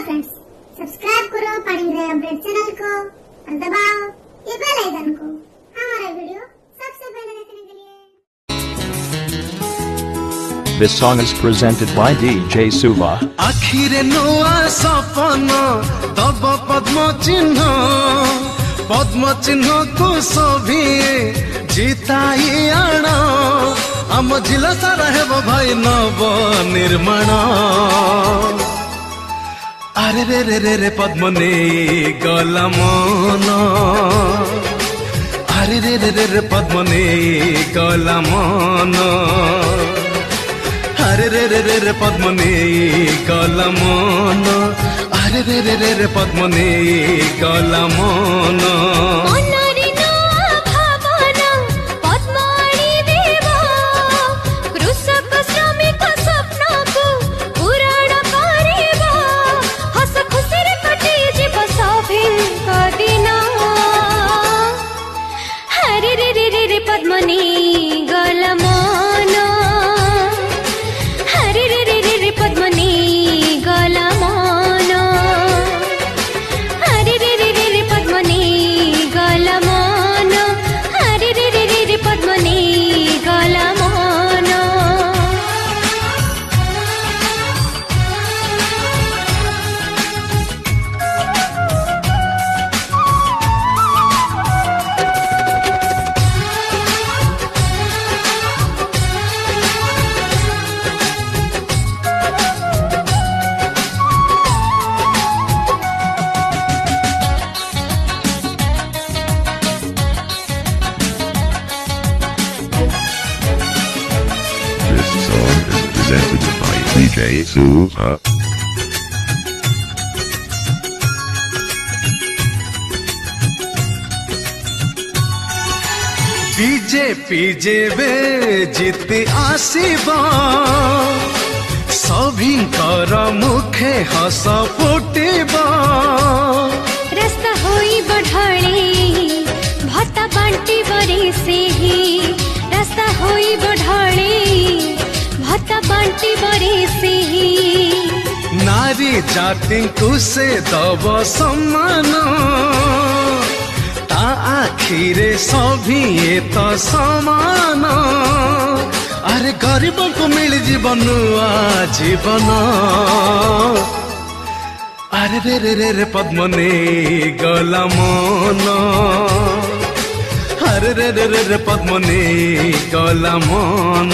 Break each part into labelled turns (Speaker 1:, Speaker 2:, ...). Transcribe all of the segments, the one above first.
Speaker 1: Friends, subscribe करो पढ़ेंगे update channel को और दबाओ ये बेल आइकन को हमारा वीडियो सबसे पहले देखने के लिए।
Speaker 2: This song is presented by DJ Suva.
Speaker 3: आखिरे नोआ सपना तब पद्म चिन्ह को सभी जिताई आण आम जिला सारा हेब भाई नव निर्माण। अरे रे रे रे रे पद्मने गला मन, अरे रे रे रे रे पद्मने गला मन, अरे रे रे रे रे पद्मने गला मन, अरे रे रे रे रे पद्मने गला मन।
Speaker 4: Presented by DJ Suva.
Speaker 3: BJP जेबे जीति आसीबा सभिंकर मुखे हस फुटिबा।
Speaker 5: रास्ता होई बढ़ाई भत्ता बांटी बरे से ही, रास्ता होई बढ़ाई भत्ता बांटी बरे से ही।
Speaker 3: नारी जाति को से दब सम्मान ता आखिरे सभी तो समान। अरे गरीब को मिल जीवन जीवन। अरे रे रे रे रे पद्मने गला मन, अरे रे रे रे रे पद्मने गला मन,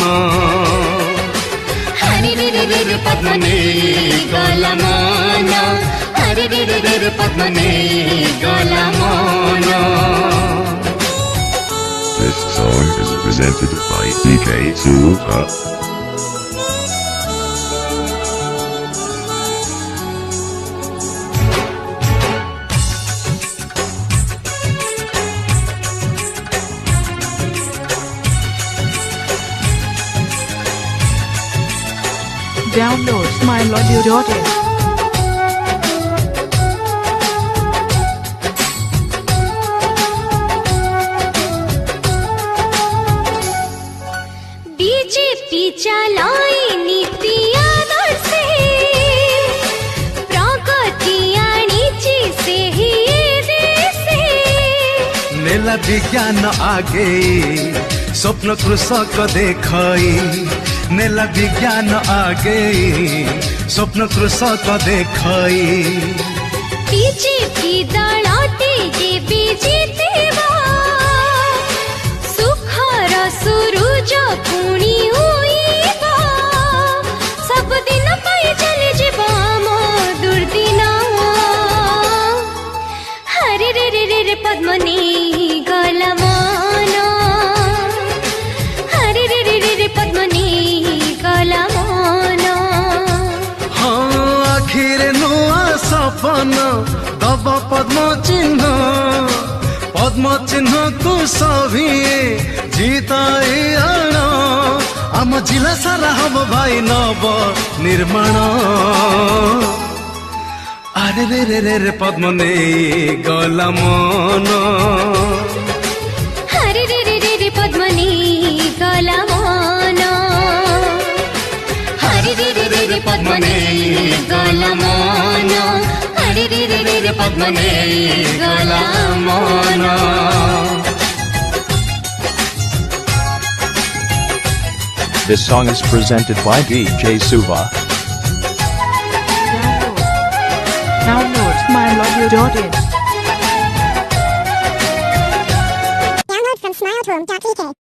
Speaker 5: हरे रे रे रे रे पद्मने गला मन, हरे रे रे रे रे पद्मने गला मन।
Speaker 4: This song is presented by DJ Suva.
Speaker 6: Download smileaudio.in.
Speaker 5: BJP चलाई नीति आदर्शे प्रगति आनीची से ही देशे।
Speaker 3: नेला विज्ञान आगे स्वप्न कृषक देखई, नेला विज्ञान आगे स्वप्न कृषक देखई।
Speaker 5: बीजेपी दलते जे बीजेतेवा सुखर सुरुज पुणी उइबा। सब दिन पाई चले जीवा मो दुर्दिन। हरे रे रे रे रे पद्मने गला मन, हरे रे रे रे रे पद्मने गला मन।
Speaker 3: हाँ आखिरे नुआ सपना दब पद्म चिन्ह को सभी जिताई आण आम जिला सारा हम भाई नव निर्माण। अरे रे रे रे रे पद्मने गला मन,
Speaker 5: हरे रे रे रे रे पद्मने गला मन, हरे रे रे रे रे पद्मने गला मन। रे पद्मने गलामन
Speaker 2: This song is presented by DJ Suva.
Speaker 6: Download smileaudio.in.
Speaker 1: Download from smileaudio.tk.